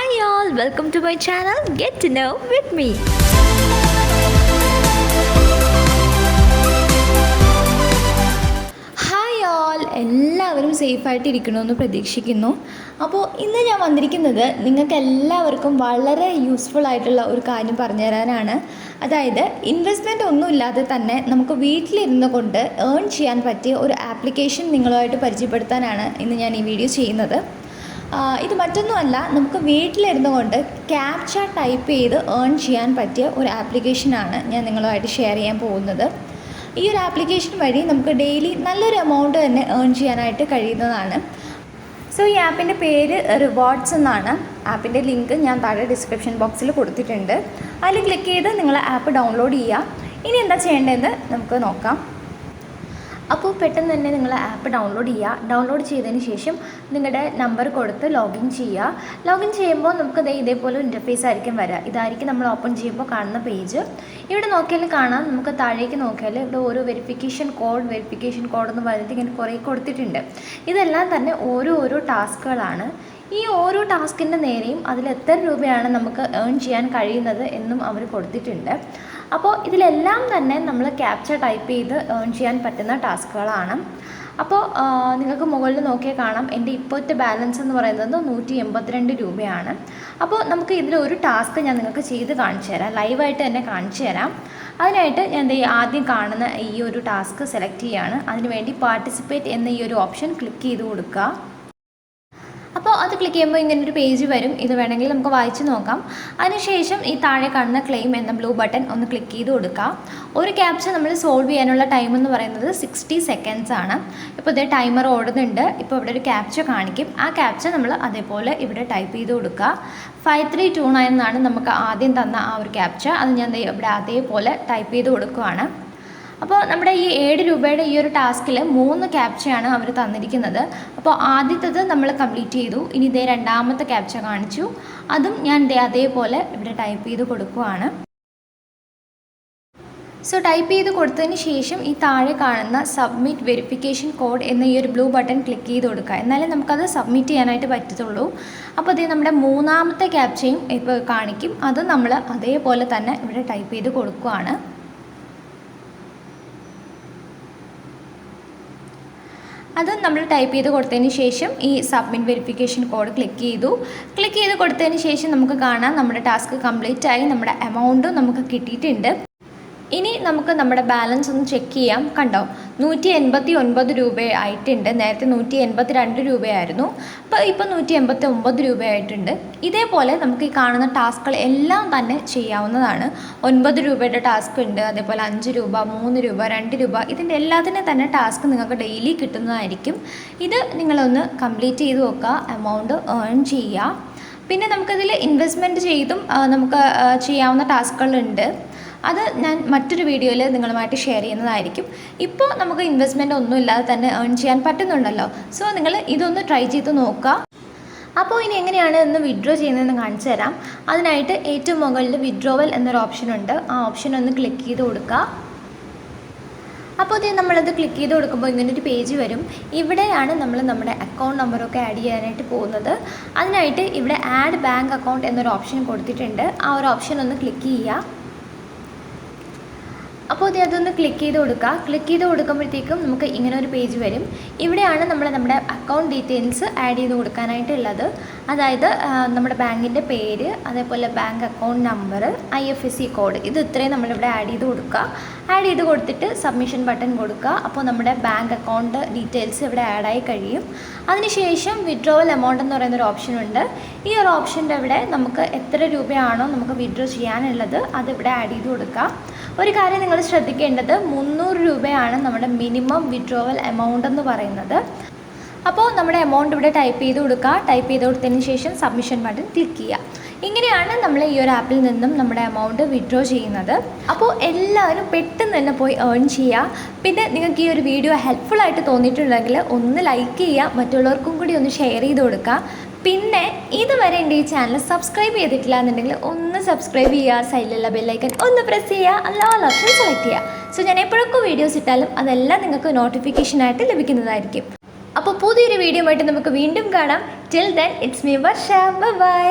Hi all, welcome to my channel Get to Know with me. Hi all, എല്ലാവരും സേഫായിട്ട് ഇരിക്കണമെന്ന് പ്രതീക്ഷിക്കുന്നു. അപ്പോൾ ഇന്ന് ഞാൻ വന്നിരിക്കുന്നത് നിങ്ങൾക്ക് എല്ലാവർക്കും വളരെ യൂസ്ഫുൾ ആയിട്ടുള്ള ഒരു കാര്യം പറഞ്ഞു തരാനാണ്. അതായത് ഇൻവെസ്റ്റ്മെൻറ്റ് ഒന്നുമില്ലാതെ തന്നെ നമുക്ക് വീട്ടിലിരുന്ന് കൊണ്ട് ഏൺ ചെയ്യാൻ പറ്റിയ ഒരു ആപ്ലിക്കേഷൻ നിങ്ങളുമായിട്ട് പരിചയപ്പെടുത്താനാണ് ഇന്ന് ഞാൻ ഈ വീഡിയോ ചെയ്യുന്നത്. ഇത് മറ്റൊന്നുമല്ല, നമുക്ക് വീട്ടിലിരുന്നു കൊണ്ട് ക്യാപ്ച ടൈപ്പ് ചെയ്ത് ഏൺ ചെയ്യാൻ പറ്റിയ ഒരു ആപ്ലിക്കേഷനാണ് ഞാൻ നിങ്ങളുമായിട്ട് ഷെയർ ചെയ്യാൻ പോകുന്നത്. ഈ ഒരു ആപ്ലിക്കേഷൻ വഴി നമുക്ക് ഡെയിലി നല്ലൊരു എമൗണ്ട് തന്നെ ഏൺ ചെയ്യാനായിട്ട് കഴിയുന്നതാണ്. സോ ഈ ആപ്പിൻ്റെ പേര് റിവാർഡ്സ് എന്നാണ്. ആപ്പിൻ്റെ ലിങ്ക് ഞാൻ താഴെ ഡിസ്ക്രിപ്ഷൻ ബോക്സിൽ കൊടുത്തിട്ടുണ്ട്. അതിൽ ക്ലിക്ക് ചെയ്ത് നിങ്ങൾ ആപ്പ് ഡൗൺലോഡ് ചെയ്യുക. ഇനി എന്താ ചെയ്യേണ്ടതെന്ന് നമുക്ക് നോക്കാം. അപ്പോൾ പെട്ടെന്ന് തന്നെ നിങ്ങൾ ആപ്പ് ഡൗൺലോഡ് ചെയ്യുക. ഡൗൺലോഡ് ചെയ്തതിന് ശേഷം നിങ്ങളുടെ നമ്പർ കൊടുത്ത് ലോഗിൻ ചെയ്യുക. ലോഗിൻ ചെയ്യുമ്പോൾ നമുക്ക് ഇതേപോലെ ഇൻ്റർഫേസ് ആയിരിക്കും വരിക. ഇതായിരിക്കും നമ്മൾ ഓപ്പൺ ചെയ്യുമ്പോൾ കാണുന്ന പേജ്. ഇവിടെ നോക്കിയാൽ കാണാം, നമുക്ക് താഴേക്ക് നോക്കിയാൽ ഇവിടെ ഓരോ വെരിഫിക്കേഷൻ കോഡ് എന്ന് പറഞ്ഞിട്ട് ഇങ്ങനെ കുറേ കൊടുത്തിട്ടുണ്ട്. ഇതെല്ലാം തന്നെ ഓരോ ടാസ്കുകളാണ്. ഈ ഓരോ ടാസ്കിൻ്റെ നേരെയും അതിൽ എത്ര രൂപയാണ് നമുക്ക് ഏൺ ചെയ്യാൻ കഴിയുന്നത് എന്നും അവർ കൊടുത്തിട്ടുണ്ട്. അപ്പോൾ ഇതിലെല്ലാം തന്നെ നമ്മൾ ക്യാപ്ച ടൈപ്പ് ചെയ്ത് ഏൺ ചെയ്യാൻ പറ്റുന്ന ടാസ്കുകളാണ്. അപ്പോൾ നിങ്ങൾക്ക് മുകളിൽ നോക്കിയാൽ കാണാം, എൻ്റെ ഇപ്പോഴത്തെ ബാലൻസ് എന്ന് പറയുന്നത് 182 രൂപയാണ്. അപ്പോൾ നമുക്ക് ഇതിലൊരു ടാസ്ക് ഞാൻ നിങ്ങൾക്ക് ചെയ്ത് കാണിച്ചു തരാം, ലൈവായിട്ട് തന്നെ കാണിച്ചു തരാം. അതിനായിട്ട് ഞാൻ ആദ്യം കാണുന്ന ഈ ഒരു ടാസ്ക് സെലക്ട് ചെയ്യുകയാണ്. അതിനുവേണ്ടി പാർട്ടിസിപ്പേറ്റ് എന്ന ഈ ഒരു ഓപ്ഷൻ ക്ലിക്ക് ചെയ്ത് കൊടുക്കുക. അപ്പോൾ അത് ക്ലിക്ക് ചെയ്യുമ്പോൾ ഇങ്ങനൊരു പേജ് വരും. ഇത് വേണമെങ്കിൽ നമുക്ക് വായിച്ച് നോക്കാം. അതിനുശേഷം ഈ താഴെ കാണുന്ന ക്ലെയിം എന്ന ബ്ലൂ ബട്ടൺ ഒന്ന് ക്ലിക്ക് ചെയ്ത് കൊടുക്കുക. ഒരു ക്യാപ്ച നമ്മൾ സോൾവ് ചെയ്യാനുള്ള ടൈം എന്ന് പറയുന്നത് 60 സെക്കൻഡ്സ് ആണ്. ഇപ്പോൾ ഇതേ ടൈമർ ഓടുന്നുണ്ട്. ഇപ്പോൾ ഇവിടെ ഒരു ക്യാപ്ച കാണിക്കും. ആ ക്യാപ്ച നമ്മൾ അതേപോലെ ഇവിടെ ടൈപ്പ് ചെയ്ത് കൊടുക്കുക. 5329 എന്നാണ് നമുക്ക് ആദ്യം തന്ന ആ ഒരു ക്യാപ്ച. അത് ഞാൻ ഇവിടെ അതേപോലെ ടൈപ്പ് ചെയ്ത് കൊടുക്കുകയാണ്. അപ്പോൾ നമ്മുടെ ഈ 7 രൂപയുടെ ഈ ഒരു ടാസ്കിൽ 3 ക്യാപ്ചയാണ് അവർ തന്നിരിക്കുന്നത്. അപ്പോൾ ആദ്യത്തേത് നമ്മൾ കംപ്ലീറ്റ് ചെയ്തു. ഇനി രണ്ടാമത്തെ ക്യാപ്ച കാണിച്ചു. അതും ഞാൻ അതേപോലെ ഇവിടെ ടൈപ്പ് ചെയ്ത് കൊടുക്കുകയാണ്. സോ ടൈപ്പ് ചെയ്ത് കൊടുത്തതിന് ശേഷം ഈ താഴെ കാണുന്ന സബ്മിറ്റ് വെരിഫിക്കേഷൻ കോഡ് എന്ന ഈ ഒരു ബ്ലൂ ബട്ടൺ ക്ലിക്ക് ചെയ്ത് കൊടുക്കുക. എന്നാലേ നമുക്കത് സബ്മിറ്റ് ചെയ്യാനായിട്ട് പറ്റത്തുള്ളൂ. അപ്പോൾ നമ്മുടെ മൂന്നാമത്തെ ക്യാപ്ചയും ഇപ്പോൾ കാണിക്കും. അത് നമ്മൾ അതേപോലെ തന്നെ ഇവിടെ ടൈപ്പ് ചെയ്ത് കൊടുക്കുകയാണ്. അത് നമ്മൾ ടൈപ്പ് ചെയ്ത് കൊടുത്തതിന് ശേഷം ഈ സബ്മിറ്റ് വെരിഫിക്കേഷൻ കോഡ് ക്ലിക്ക് ചെയ്ത് കൊടുത്തതിന് ശേഷം നമുക്ക് കാണാം നമ്മുടെ ടാസ്ക് കംപ്ലീറ്റ് ആയി, നമ്മുടെ എമൗണ്ടും നമുക്ക് കിട്ടിയിട്ടുണ്ട്. ഇനി നമുക്ക് നമ്മുടെ ബാലൻസ് ഒന്ന് ചെക്ക് ചെയ്യാം. കണ്ടോ, 189 രൂപ ആയിട്ടുണ്ട്. നേരത്തെ 182 രൂപയായിരുന്നു. ഇപ്പോൾ 189 രൂപയായിട്ടുണ്ട്. ഇതേപോലെ നമുക്ക് ഈ കാണുന്ന ടാസ്കുകൾ എല്ലാം തന്നെ ചെയ്യാവുന്നതാണ്. 9 രൂപയുടെ ടാസ്ക് ഉണ്ട്, അതേപോലെ 5 രൂപ, 3 രൂപ, 2 രൂപ, ഇതിൻ്റെ എല്ലാത്തിനും തന്നെ ടാസ്ക് നിങ്ങൾക്ക് ഡെയിലി കിട്ടുന്നതായിരിക്കും. ഇത് നിങ്ങളൊന്ന് കംപ്ലീറ്റ് ചെയ്ത് നോക്കുക, എമൗണ്ട് ഏൺ ചെയ്യുക. പിന്നെ നമുക്കതിൽ ഇൻവെസ്റ്റ്മെൻറ്റ് ചെയ്തും നമുക്ക് ചെയ്യാവുന്ന ടാസ്കുകളുണ്ട്. അത് ഞാൻ മറ്റൊരു വീഡിയോയിൽ നിങ്ങളുമായിട്ട് ഷെയർ ചെയ്യുന്നതായിരിക്കും. ഇപ്പോൾ നമുക്ക് ഇൻവെസ്റ്റ്മെൻറ്റ് ഒന്നും ഇല്ലാതെ തന്നെ ഏൺ ചെയ്യാൻ പറ്റുന്നുണ്ടല്ലോ. സോ നിങ്ങൾ ഇതൊന്ന് ട്രൈ ചെയ്ത് നോക്കുക. അപ്പോൾ ഇനി എങ്ങനെയാണ് ഇന്ന് വിഡ്രോ ചെയ്യുന്നതെന്ന് കാണിച്ചു തരാം. അതിനായിട്ട് ഏറ്റവും മുകളിൽ വിഡ്രോവൽ എന്നൊരു ഓപ്ഷൻ ഉണ്ട്. ആ ഓപ്ഷൻ ഒന്ന് ക്ലിക്ക് ചെയ്ത് കൊടുക്കുക. അപ്പോൾ നമ്മളത് ക്ലിക്ക് ചെയ്ത് കൊടുക്കുമ്പോൾ ഇങ്ങനൊരു പേജ് വരും. ഇവിടെയാണ് നമ്മൾ നമ്മുടെ അക്കൗണ്ട് നമ്പറൊക്കെ ആഡ് ചെയ്യാനായിട്ട് പോകുന്നത്. അതിനായിട്ട് ഇവിടെ ആഡ് ബാങ്ക് അക്കൗണ്ട് എന്നൊരു ഓപ്ഷൻ കൊടുത്തിട്ടുണ്ട്. ആ ഒരു ഓപ്ഷൻ ഒന്ന് ക്ലിക്ക് ചെയ്യുക. അപ്പോൾ അതൊന്ന് ക്ലിക്ക് ചെയ്ത് കൊടുക്കുക. ക്ലിക്ക് ചെയ്ത് കൊടുക്കുമ്പോഴത്തേക്കും നമുക്ക് ഇങ്ങനെ ഒരു പേജ് വരും. ഇവിടെയാണ് നമ്മുടെ അക്കൗണ്ട് ഡീറ്റെയിൽസ് ആഡ് ചെയ്ത് കൊടുക്കാനായിട്ടുള്ളത്. അതായത് നമ്മുടെ ബാങ്കിൻ്റെ പേര്, അതേപോലെ bank account number, IFSC code, ഇത് ഇത്രയും നമ്മളിവിടെ ആഡ് ചെയ്ത് കൊടുക്കുക. ആഡ് ചെയ്ത് കൊടുത്തിട്ട് സബ്മിഷൻ ബട്ടൺ കൊടുക്കുക. അപ്പോൾ നമ്മുടെ ബാങ്ക് അക്കൗണ്ട് ഡീറ്റെയിൽസ് ഇവിടെ ആഡായി കഴിയും. അതിനുശേഷം വിഡ്രോവൽ എമൗണ്ട് എന്ന് പറയുന്നൊരു ഓപ്ഷനുണ്ട്. ഈ ഒരു ഓപ്ഷൻ്റെ അവിടെ നമുക്ക് എത്ര രൂപയാണോ നമുക്ക് വിഡ്രോ ചെയ്യാനുള്ളത് അതിവിടെ ആഡ് ചെയ്ത് കൊടുക്കുക. ഒരു കാര്യം നിങ്ങൾ ശ്രദ്ധിക്കേണ്ടത്, 300 രൂപയാണ് നമ്മുടെ മിനിമം വിഡ്രോവൽ എമൗണ്ട് എന്ന് പറയുന്നത്. അപ്പോൾ നമ്മുടെ എമൗണ്ട് ഇവിടെ ടൈപ്പ് ചെയ്ത് കൊടുക്കുക. ടൈപ്പ് ചെയ്ത് കൊടുത്തതിന് ശേഷം സബ്മിഷൻ ബട്ടൺ ക്ലിക്ക് ചെയ്യുക. ഇങ്ങനെയാണ് നമ്മൾ ഈ ഒരു ആപ്പിൽ നിന്നും നമ്മുടെ എമൗണ്ട് വിഡ്രോ ചെയ്യുന്നത്. അപ്പോൾ എല്ലാവരും പെട്ടെന്ന് തന്നെ പോയി ഏൺ ചെയ്യുക. പിന്നെ നിങ്ങൾക്ക് ഈ ഒരു വീഡിയോ ഹെൽപ്ഫുൾ ആയിട്ട് തോന്നിയിട്ടുണ്ടെങ്കിൽ ഒന്ന് ലൈക്ക് ചെയ്യുക, മറ്റുള്ളവർക്കും കൂടി ഒന്ന് ഷെയർ ചെയ്ത് കൊടുക്കുക. പിന്നെ ഇതുവരെ എൻ്റെ ഈ ചാനൽ സബ്സ്ക്രൈബ് ചെയ്തിട്ടില്ല എന്നുണ്ടെങ്കിൽ ഒന്ന് സബ്സ്ക്രൈബ് ചെയ്യുക. സൈഡിലുള്ള ബെല്ലൈക്കൺ ഒന്ന് പ്രസ് ചെയ്യുക, എല്ലാ ഓപ്ഷൻ സെലക്ട് ചെയ്യുക. സോ ഞാൻ എപ്പോഴൊക്കെ വീഡിയോസ് ഇട്ടാലും അതെല്ലാം നിങ്ങൾക്ക് നോട്ടിഫിക്കേഷനായിട്ട് ലഭിക്കുന്നതായിരിക്കും. അപ്പോൾ പുതിയൊരു വീഡിയോ ആയിട്ട് നമുക്ക് വീണ്ടും കാണാം. Till then it's me Varsha. By.